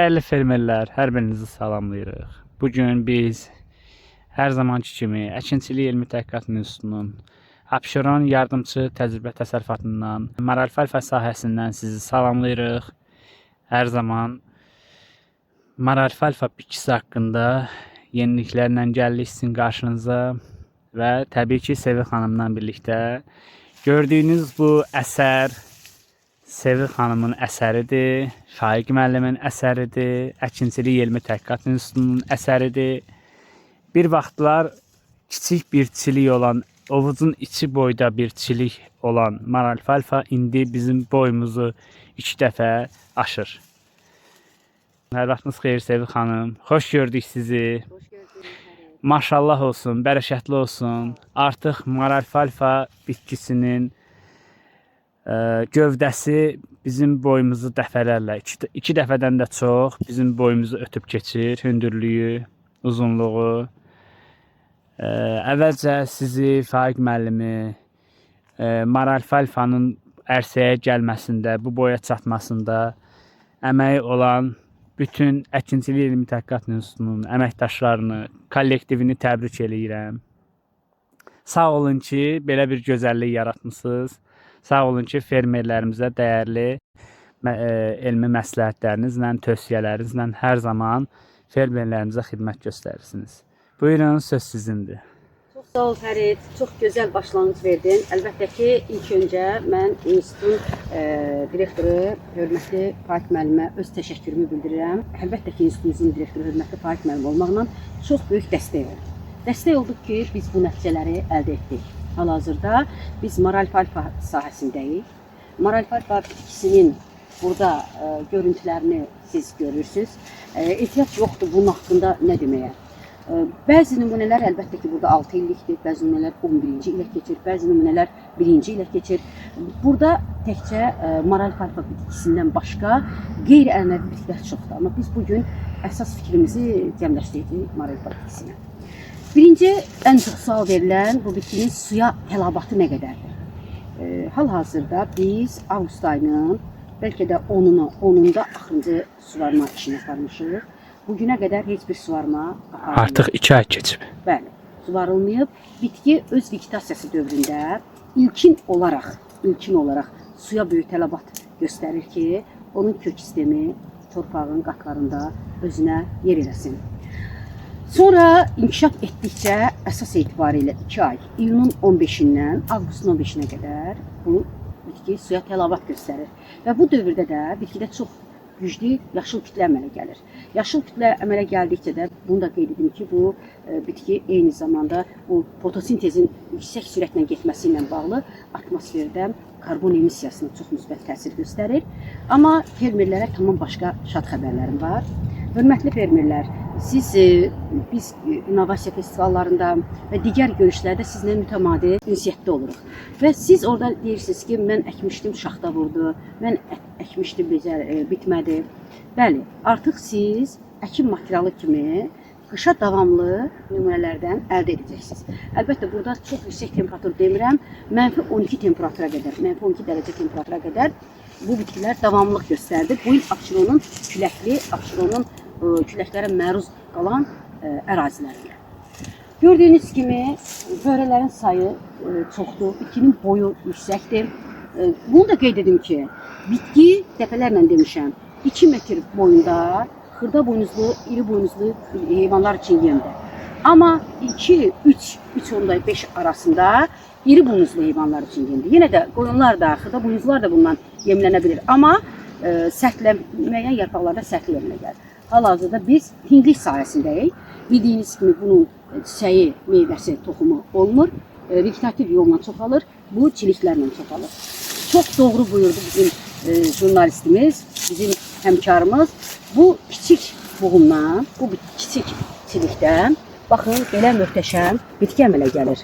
Değerli fermerlər, hər birinizi salamlayırıq. Bugün biz hər zamanki kimi Əkinçilik Elmi Tədqiqat İnstitutunun Abşeron yardımçı təcrübə təsərrüfatından, maralfalfa sahəsindən sizi salamlayırıq. Hər zaman maralfalfa bitkisi haqqında yeniliklərlə gəlirik sizin qarşınıza və təbii ki Sevil xanımla birlikdə gördüyünüz bu əsər Sevil xanımın əsəridir, Faiq müəllimin əsəridir, Əkinçilik Elmi Tədqiqat İnstitutunun əsəridir. Bir vaxtlar kiçik bir çilik olan, ovucun içi boyda bir çilik olan maralfalfa indi bizim boyumuzu 2 dəfə aşır. Hər vaxtınız xeyir Sevil xanım, xoş gördük sizi. Hoş gördük. Maşallah olsun, bərəkətli olsun. Artıq maralfalfa bitkisinin gövdəsi bizim boyumuzu dəfələrlə, 2 dəfədən də çox bizim boyumuzu ötüb keçir, hündürlüyü, uzunluğu. Əvvəlcə sizi Faiq müəllimi maralfalfanın ərsəyə gəlməsində, bu boya çatmasında əməyi olan bütün Əkinçilik Elmi Tədqiqat İnstitutunun əməkdaşlarını, kollektivini təbrik eləyirəm. Sağ olun ki, belə bir gözəllik yaratmışsınız. Sağ olun ki, fermerlərimizə dəyərli elmi məsləhətlərinizlə, tövsiyələrinizlə hər zaman fermerlərimizə xidmət göstərirsiniz. Buyurun, söz sizindir. Çox sağ ol Fərid, çox gözəl başlanğıc verdin. Əlbəttə ki, ilk öncə mən institutun direktoru, hörmətli Faiq müəllimə öz təşəkkürümü bildirirəm. Əlbəttə ki, institutumuzun direktoru, hörmətli Faiq müəllim olmaqla çox böyük dəstək oldu. Dəstək olduq ki, biz bu nəticələri əldə etdik. Hal-hazırda biz maralfalfa sahəsindəyik. Maralfalfa bitkisinin burada görüntülərini siz görürsünüz. Ehtiyac yoxdur bunun haqqında nə deməyə. Bəzi nümunələr əlbəttə ki, burada 6 illikdir, bəzi nümunələr 11-ci ilə keçir, bəzi nümunələr 1-ci ilə keçir. Burada təkcə maralfalfa bitkisindən başqa qeyri-ənənəvi bitkilər çoxdur. Amma biz bugün əsas fikrimizi cəmləşdirdik maralfalfa bitkisinə. Birinci, ən çox sual verilən bu bitkinin suya tələbatı nə qədərdir? Hal-hazırda biz avqust ayının bəlkə də 10-unda axırıncı suvarma işini aparmışıq. Bugünə qədər heç bir suvarma aparılmıyor. Artıq 2 ay keçib. Bəli, suvarılmayıb. Bitki öz vegetasiyası dövründə ilkin olaraq suya böyük tələbat göstərir ki, onun kök sistemi torpağın qatlarında özünə yer eləsin. Sonra inkişaf etdikcə əsas etibarilə 2 ay, iyunun 15-dən avqustun 15-nə qədər bu bitki suya tələbat göstərir. Və bu dövrdə də bitkidə çox güclü yaşıl kütlə əmələ gəlir. Yaşıl kütlə əmələ gəldikcə də bunu da qeyd edim ki, bu bitki eyni zamanda bu fotosintezin yüksək sürətlə getməsi ilə bağlı atmosferdən karbon emissiyasına çox müsbət təsir göstərir. Amma fermerlərə tamam başqa şad xəbərlərim var. Hörmətli fermerlər, biz innovasiya festivallarında və digər görüşlərdə sizinlə mütəmadi ünsiyyətdə oluruq. Və siz orada deyirsiniz ki, mən əkmişdim, şaxta vurdu, mən əkmişdim, bitmədi. Bəli, artıq siz əkin materialı kimi qışa davamlı nümunələrdən əldə edəcəksiniz. Əlbəttə, burada çox yüksək temperatur demirəm, -12 temperatura qədər, -12 dərəcə temperatura qədər bu bitkilər davamlılıq göstərdi. Bu il Abşeronun Abşeronun küləklərə məruz qalan ərazilərində. Gördüyünüz kimi, börələrin sayı çoxdur, bitkinin boyu yüksəkdir. Bunu da qeyd edim ki, bitki, dəfələrlə demişəm, 2 metr boyunda xırda boynuzlu, iri boynuzlu heyvanlar üçün yemdir. Amma 2-3,5 arasında iri boynuzlu heyvanlar üçün yemdir. Yenə də qoyunlar da, xırda boynuzlar da bundan yemlənə bilir. Amma müəyyən yarpaqlarda sərtli yemlə gəlir. Hal-hazırda biz hindlik sahəsindəyik. Bildiyiniz kimi bunun çiçəyi, meyvəsi, toxumu olmur. Vegetativ yolla çoxalır, bu çiliklərlə çoxalır. Çox doğru buyurdu bizim jurnalistimiz, bizim həmkarımız. Bu kiçik buğumdan, bu kiçik çilikdən, baxın, belə möhtəşəm bitki əmələ gəlir.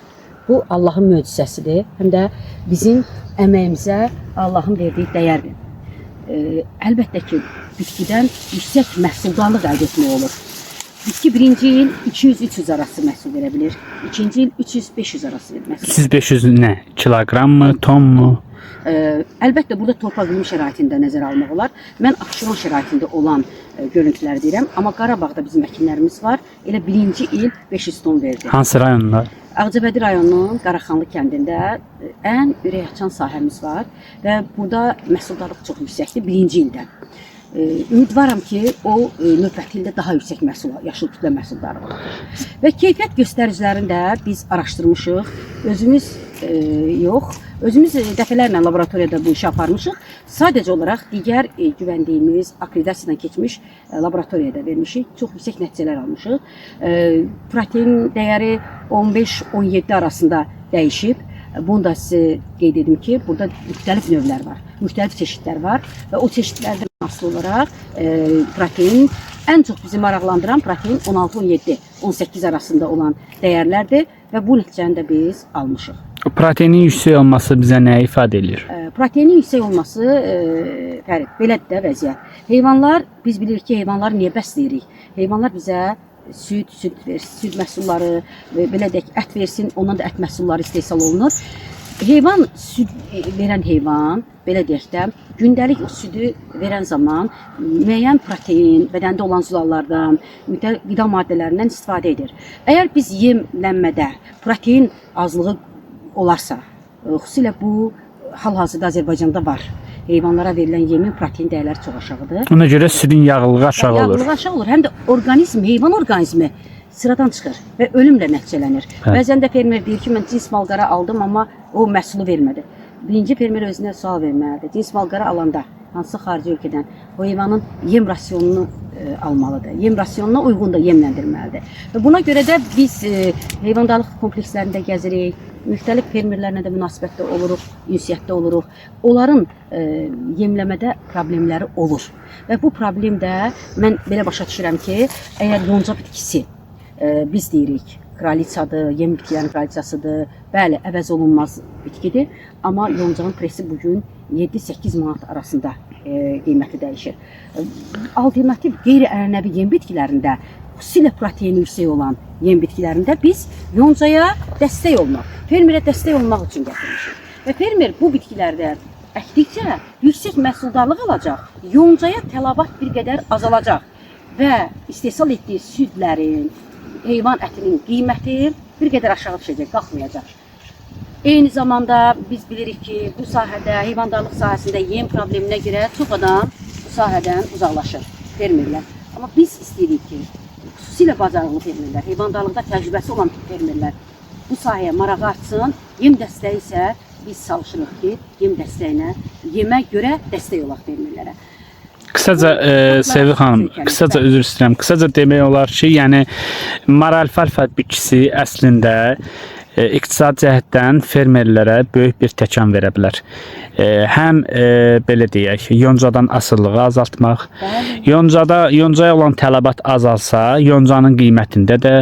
Bu Allahın möcüzəsidir, həm də bizim əməyimizə Allahın verdiyi dəyərdir. Əlbəttə ki, bitkidən yüksək məhsuldarlıq əldə etmək olur. bitki birinci il 200-300 arası məhsul verə bilir. İkinci il 300-500 arası məhsul. 300-500 nə? Kiloqram mı, ton mu? Əlbəttə burada torpaq iqlim şəraitində nəzərə almaq olar. Mən Abşeron şəraitində olan görüntülər deyirəm, amma Qarabağda bizim əkinlərimiz var. Elə birinci il 500 ton verdi. Hansı rayonda? Ağcabədi rayonunun Qaraxanlı kəndində ən ürək açan sahəmiz var və burada məhsuldarlıq çox yüksəkdir birinci ildə. Ümidvaram ki, o növbəti ildə daha yüksək məhsul, yaşıl kütlə məhsuldarlığı olacaq. Və keyfiyyət göstəricilərini də biz araşdırmışıq. Özümüz özümüz dəfələrlə laboratoriyada bu işi aparmışıq. Sadəcə olaraq digər güvəndiyimiz, akreditasiyadan keçmiş laboratoriyada vermişik. Çox yüksək nəticələr almışıq. Protein dəyəri 15-17 arasında dəyişib. Bunu da sizə qeyd edim ki, burada müxtəlif növlər var, müxtəlif çeşidlər var və o çeşidlərdən asılı olaraq protein, ən çox bizi maraqlandıran protein 16-17-18 arasında olan dəyərlərdir və bu nəticəni də biz almışıq. Proteinin yüksək olması bizə nə ifadə edir? Proteinin yüksək olması, Fərid, belədir də vəziyyət. Heyvanlar, biz bilirik ki, heyvanları niyə bəsləyirik? Heyvanlar bizə süd məhsulları, belə deyək, ət versin, ondan da ət məhsulları istehsal olunur. Heyvan, süd verən heyvan, belə deyək də, gündəlik o südü verən zaman müəyyən protein, bədəndə olan zülallardan, müxtəlif qida maddələrindən istifadə edir. Əgər biz yemlənmədə protein azlığı olarsa, xüsusilə bu hal-hazırda Azərbaycanda var. Heyvanlara verilən yemin protein dəyərləri çox aşağıdır. Ona görə südün yağlılığı aşağı olur. Yağlılığı aşağı olur. Həm də orqanizm, heyvan orqanizmi sıradan çıxır və ölümlə nəticələnir. Bəzən də fermer deyir ki, mən cins malqara aldım, amma o məhsulu vermədi. Birinci fermer özünə sual verməlidir. Cins malqara alanda, hansısa xarici ölkədən o heyvanın yem rasionunu almalıdır. Yem rasionuna uyğun da yemləndirməlidir. Və buna görə də biz heyvandarlıq komplekslərində gəzirik, müxtəlif fermerlərlə də münasibətdə oluruq, ünsiyyətdə oluruq. Onların yemləmədə problemləri olur. Və bu problem də mən belə başa düşürəm ki, əgər yonca bitkisi, biz deyirik, kraliçadır, yem bitkilərin kraliçasıdır, bəli, əvəz olunmaz bitkidir, amma yoncağın presi bugün 7-8 manat arasında qiyməti dəyişir. Alternativ qeyri-ənənəvi yem bitkilərində, xüsusilə proteini yüksək olan yem bitkilərində biz yoncaya dəstək olmaq, fermerə dəstək olmaq üçün gətirmişik. Və fermer bu bitkilərdə əkdikcə yüksək məhsuldarlıq alacaq, yoncaya tələbat bir qədər azalacaq və istehsal etdiyi südlərin, heyvan ətinin qiyməti bir qədər aşağı düşəcək, qalxmayacaq. Eyni zamanda biz bilirik ki, bu sahədə, heyvandarlıq sahəsində yem probleminə görə çox adam bu sahədən uzaqlaşır, fermerlər. Amma biz istəyirik ki, xüsusilə bacarıqlı fermerlər, heyvandarlıqda təcrübəsi olan fermerlər bu sahəyə marağı artsın, yem dəstəyi isə biz çalışırıq ki, yem dəstəyinə, yemə görə dəstək olaq fermerlərə. Qısaca Sevil xanım, qısaca üzr istəyirəm. Qısaca demək olar ki, yəni maralfalfa bitkisi əslində iqtisadi cəhətdən fermerlərə böyük bir təkan verə bilər. Həm belə deyək, yoncadan asılılığı azaltmaq, yoncaya olan tələbat azalsa, yoncanın qiymətində də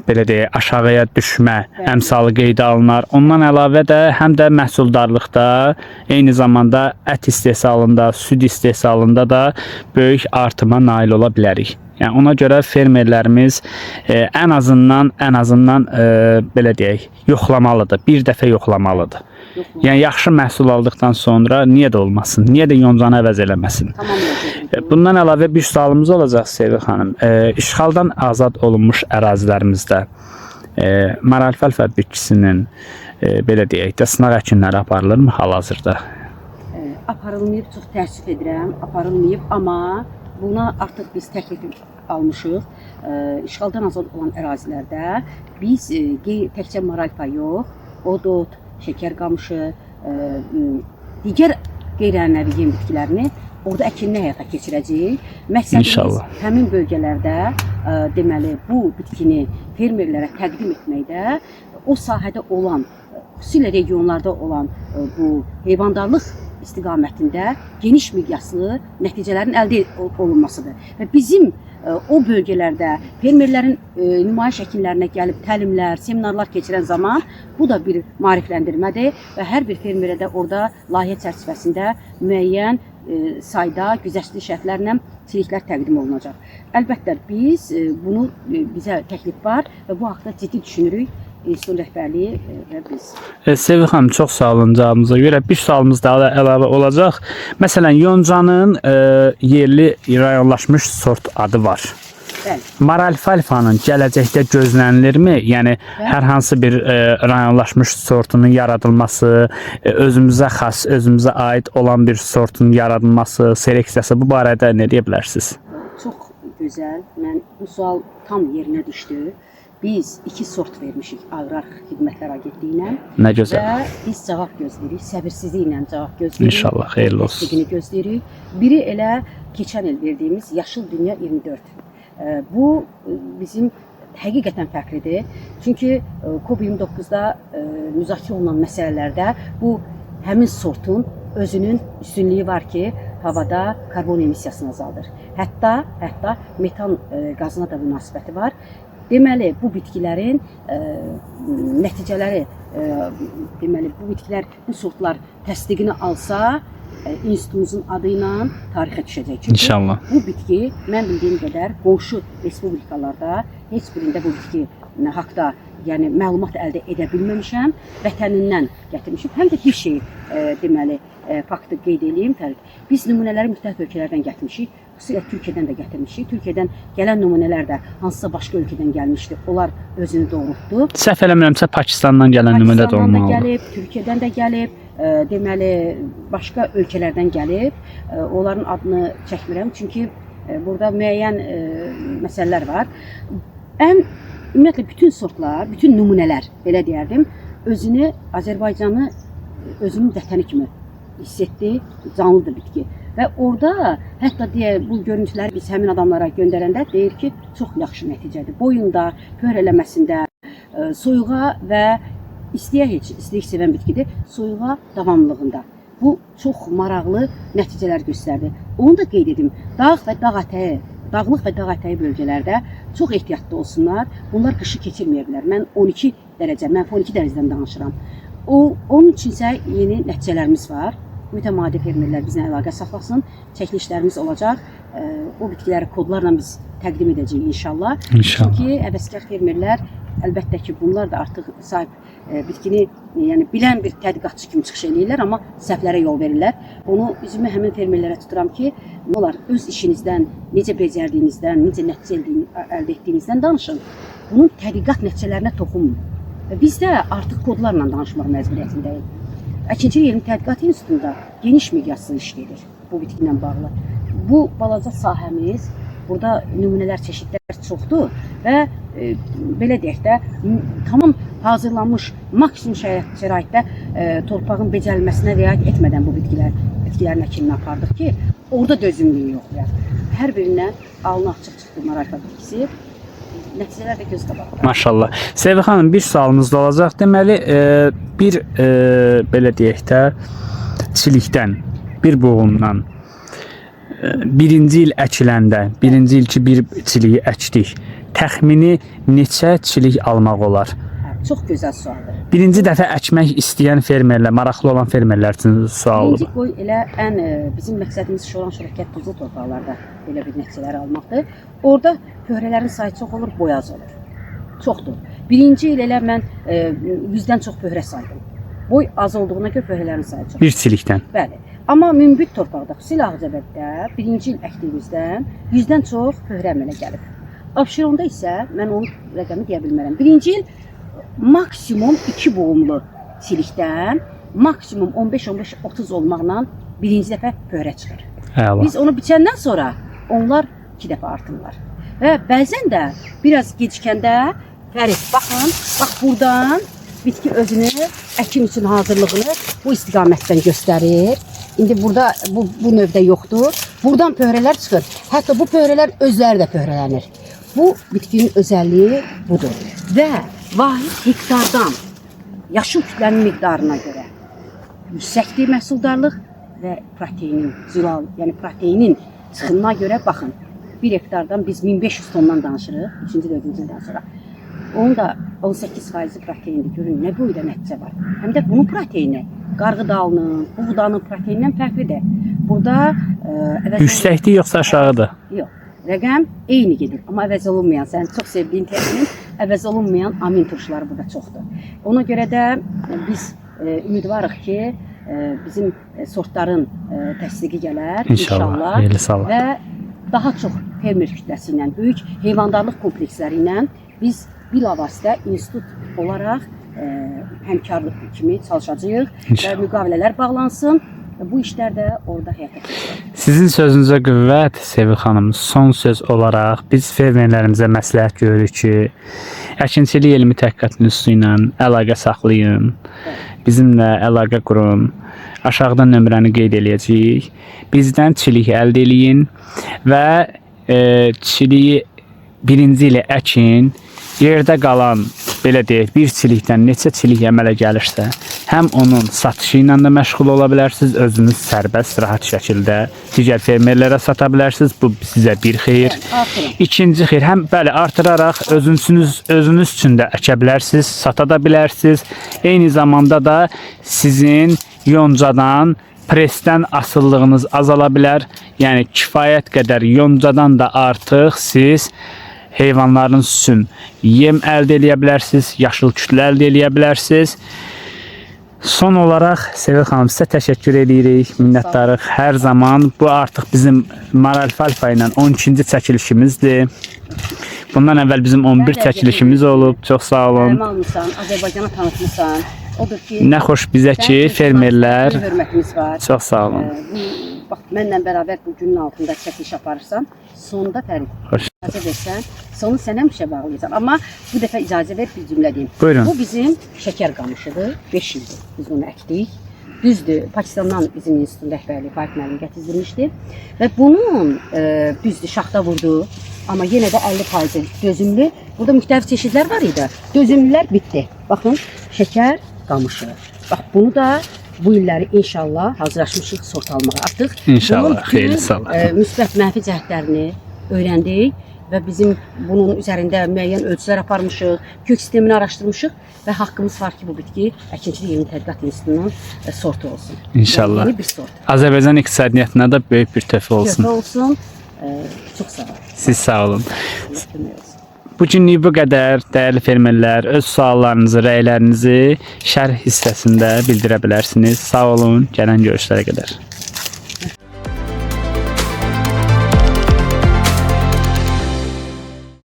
belə deyək, aşağıya düşmə əmsalı qeydə alınar. Ondan əlavə də həm də məhsuldarlıqda, eyni zamanda ət istehsalında, süd istehsalında da böyük artıma nail ola bilərik. Yəni ona görə fermerlərimiz ən azından belə deyək, yoxlamalıdır. Bir dəfə yoxlamalıdır. Yəni yaxşı məhsul aldıqdan sonra niyə də olmasın? Niyə də yoncanı əvəz eləməsin? Bundan əlavə bir sualımız olacaq Sevil xanım. İşğaldan azad olunmuş ərazilərimizdə maralfalfa bitkisinin belə deyək də sınaq əkinləri aparılırmı hal-hazırda? Aparılmayıb, çox təəssüf edirəm. Aparılmayıb, amma buna artıq biz təklif almışıq. İşğaldan azad olan ərazilərdə biz təkcə maralfa yox, odot, şəkər qamışı, digər qeyri-ənənəvi yem bitkilərini orada əkinini həyata keçirəcəyik. Məqsədimiz həmin bölgələrdə deməli bu bitkini fermerlərə təqdim etməkdə, o sahədə olan, xüsusilə regionlarda olan bu heyvandarlıq istiqamətində geniş miqyaslı nəticələrin əldə olunmasıdır. Və bizim o bölgələrdə fermerlərin nümayiş əkinlərinə gəlib təlimlər, seminarlar keçirən zaman bu da bir maarifləndirmədir və hər bir fermerə də orada layihə çərçivəsində müəyyən sayda güzəştli şərtlərlə çiliklər təqdim olunacaq. Əlbəttə biz bunu bizə təklif var və bu haqqda ciddi düşünürük. İnstitutun rəhbərliyi və biz. Sevil xanım, çox sağ olun cavabınıza görə. Bir sualımız daha əlavə olacaq. Məsələn, yoncanın yerli rayonlaşmış sort adı var. Bəli. Maralfalfanın gələcəkdə gözlənilirmi? Yəni hər hansı bir rayonlaşmış sortunun yaradılması, özümüzə xas, özümüzə aid olan bir sortun yaradılması, seleksiyası bu barədə nə deyə bilərsiniz? Çox gözəl. Mən bu sual tam yerinə düşdü. Biz 2 sort vermişik Aqrar Xidmətlər Agentliyinə. Nə gözəl. Və biz cavab gözləyirik, səbirsizliklə cavab gözləyirik. İnşallah xeyirli olsun. Təsdiqini gözləyirik. Biri elə keçən il verdiyimiz Yaşıl Dünya 24. Bu bizim həqiqətən fərqlidir. Çünki COP29-da müzakirə olunan məsələlərdə bu həmin sortun özünün üstünlüyü var ki, havada karbon emissiyasını azaldır. Hətta metan qazına da münasibəti var. Deməli, bu bitkilərin nəticələri, deməli, bu bitkilər, bu sortlar təsdiqini alsa, institutumuzun adı ilə tarixə düşəcək. Çünki İnşallah. Bu bitki, mən bildiyim qədər, qonşu respublikalarda heç birində bu bitki haqda yəni məlumat əldə edə bilməmişəm, vətənindən gətirmişəm. Həm də bir şey, deməli, faktı qeyd edeyim. Biz nümunələri müxtəlif ölkələrdən gətirmişik. Xüsusilə Türkiyədən də gətirmişik. Türkiyədən gələn nümunələr də hansısa başqa ölkədən gəlmişdi. Onlar özünü doğrultdu. Səhv eləmirəmsə Pakistandan gələn nümunə də olmalıdır. Pakistandan da gəlib, Türkiyədən də gəlib, deməli başqa ölkələrdən gəlib. Onların adını çəkmirəm çünki burada müəyyən məsələlər var. Ümumiyyətlə bütün sortlar, bütün nümunələr belə deyərdim, özünü Azərbaycanı özünün vətəni kimi hiss etdi, canlıdır bitki. Və orada hətta bu görüntüləri biz həmin adamlara göndərəndə deyir ki, çox yaxşı nəticədir. Boyunda, pöhrələməsində, soyuğa və istilik sevən bitkidir, soyuğa davamlılığında. Bu çox maraqlı nəticələr göstərdi. Onu da qeyd edim, dağlıq və dağ ətəyi bölgələrdə çox ehtiyatlı olsunlar. Bunlar qışı keçirməyə bilər. Mən 12 dərəcədən danışıram. Onun üçün isə yeni nəticələrimiz var. Mütəmadi fermerlər bizlə əlaqə saxlasın, çəkilişlərimiz olacaq. O bitkiləri kodlarla biz təqdim edəcəyik inşallah. Çünki həvəskar fermerlər əlbəttə ki, bunlar da artıq sahib bitkini yəni bilən bir tədqiqatçı kimi çıxış edirlər, amma səhvlərə yol verirlər. Onu üzümü həmin fermerlərə tuturam ki, onlar öz işinizdən, necə becərdiyinizdən, necə nəticə əldə etdiyinizdən danışın. Bunun tədqiqat nəticələrinə toxunmun. Biz də artıq kodlarla danışmaq məcburiyyətindəyik. Əkinçilik Elmi Tədqiqat İnstitutunda geniş miqyaslı iş gedir bu bitki ilə bağlı. Bu balaca sahəmiz, burada nümunələr, çeşidlər çoxdur və belə deyək də, tamam hazırlanmış maksimum şəraitdə torpağın becərilməsinə riayət etmədən bu bitkilərin əkinini apardıq ki, orada dözümlüyü yoxlayaq. Hər birindən alnı açıq çıxdı maralfa bitkisi. Nəticələr də göz qabaqda. Maşallah. Sevil xanım, bir sualımız da olacaq. Deməli, bir belə deyək də, çilikdən, bir boğumdan birinci il əkiləndə, birinci il ki bir çiliyi əkdik, təxmini neçə çilik almaq olar? Çox gözəl sualdır. Birinci dəfə əkmək istəyən fermerlər, maraqlı olan fermerlər üçün sualdır. Birinci qoy elə bizim məqsədimiz Şoran Şürəkət duzlu torpaqlarda belə bir nəticələri almaqdır. Orada pöhrələrin sayı çox olur, boy az olur. Çoxdur. Birinci il elə mən 100-dən çox pöhrə saydım. Boy az olduğuna görə pöhrələrin sayı çox. Bir çilikdən. Bəli. Amma münbit torpaqda, xüsusilə Ağcabəddə birinci il əkdiyimizdən 100-dən çox pöhrə əmələ gəlib. Abşeronda isə mən onun rəqəmi deyə bilmərəm. Birinci il maksimum 2 boğumlu çilikdən maksimum 15-30 olmaqla birinci dəfə pöhrə çıxır. Əla. Biz onu biçəndən sonra onlar 2 dəfə artırlar. Və bəzən də biraz gecikəndə Fərid, baxın, bax buradan bitki özünü əkin üçün hazırlığını bu istiqamətdən göstərir. İndi burada bu növdə yoxdur. Buradan pöhrələr çıxır. Hətta bu pöhrələr özləri də pöhrələnir. Bu bitkinin özəlliyi budur. Və vahid hektardan yaşıl kütlənin miqdarına görə yüksəkdir məhsuldarlıq və proteinin, zülal, yəni proteinin çıxınına görə baxın. 1 hektardan biz 1500 tondan danışırıq 3-cü 4-cü ildən sonra. Onun da 18% proteindir. Görün, nə boyda nəticə var. Həm də bunun proteini qarğıdalının, buğdanın proteinindən fərqlidir. burada əvəz Yüksəkdir yoxsa aşağıdır? yox. Rəqəm eyni gedir, amma əvəz olunmayan, sənin çox sevdiyin termin, əvəz olunmayan amin turşuları burada çoxdur. Ona görə də biz ümidvarıq ki, bizim sortların təsdiqi gələr İnşallah. Xeyirli sağ və daha çox fermer kütləsi ilə, böyük heyvandarlıq kompleksləri ilə biz bilavasitə institut olaraq həmkarlıq kimi çalışacağıq və İnşallah. müqavilələr bağlansın. Bu işlər də orada həyata keçirilir. Sizin sözünüzə qüvvət, Sevil xanım. Son söz olaraq biz fermerlərimizə məsləhət görürük ki, əkinçilik elmi təhqiqat institutu ilə əlaqə saxlayın. Bizimlə əlaqə qurun. Aşağıdan nömrəni qeyd eləyəcəyik. Bizdən çilik əldə eləyin və çiliyi birinci ilə əkin. Yerdə qalan, belə deyək, bir çilikdən neçə çilik əmələ gəlirsə, həm onun satışı ilə də məşğul ola bilərsiniz, özünüz sərbəst, rahat şəkildə digər fermerlərə sata bilərsiniz. Bu sizə bir xeyir. Aferin. İkinci xeyir, həm bəli artıraraq özünüz üçün də əkə bilərsiniz, sata da bilərsiniz. Eyni zamanda da sizin yoncadan, presdən asıllığınız azala bilər. Yəni kifayət qədər yoncadan da artıq siz heyvanlarınız üçün yem əldə edə bilərsiniz, yaşıl kütlə əldə edə bilərsiniz. Son olaraq Sevil xanım sizə təşəkkür edirik, minnətdarıq hər zaman. Bu artıq bizim Maral Falfa ilə 12-ci çəkilişimizdir. Bundan əvvəl bizim 11 çəkilişimiz olub. Çox sağ olun. Əlmə almışsan, Azərbaycana tanıtmışsan. Odur ki, Nə xoş bizə ki, fermerlər. Hörmətimiz var. Çox sağ olun. Bax, mənlə bərabər bu günün altında çəkiliş aparırsan, sonda Fərid, Xoş. icazə versən, sonu sənə müşə bağlayacaq. Amma bu dəfə icazə ver, bir cümlə deyim. Buyurun. Bu bizim şəkər qamışıdır, 5 ildir biz onu əkdik. Düzdür, Pakistandan bizim institutun rəhbərliyi Fahid müəllim gətizdirmişdi və bunun düzdür, şaxta vurdu, amma yenə də 50% dözümlü. Burada müxtəlif çeşidlər var idi. Dözümlülər bitdi. Baxın, şəkər qamışı. Bax, bunu da bu illəri inşallah hazırlaşmışıq sort almağa. Artıq İnşallah, bunun bütün, xeyirli sağ olun. müsbət mənfi cəhətlərini öyrəndik və bizim bunun üzərində müəyyən ölçülər aparmışıq, kök sistemini araşdırmışıq və haqqımız var ki, bu bitki Əkinçilik Elmi Tədqiqat İnstitutunun sortu olsun. İnşallah. Yəni, yeni bir sort. Azərbaycan iqtisadiyyatına da böyük bir töhfə olsun. Köfə olsun. Çox sağ olun. Siz sağ olun. Allah kömək olsun. Bu günlük bu qədər. Dəyərli fermerlər, öz suallarınızı, rəylərinizi şərh hissəsində bildirə bilərsiniz. Sağ olun. Gələn görüşlərə qədər.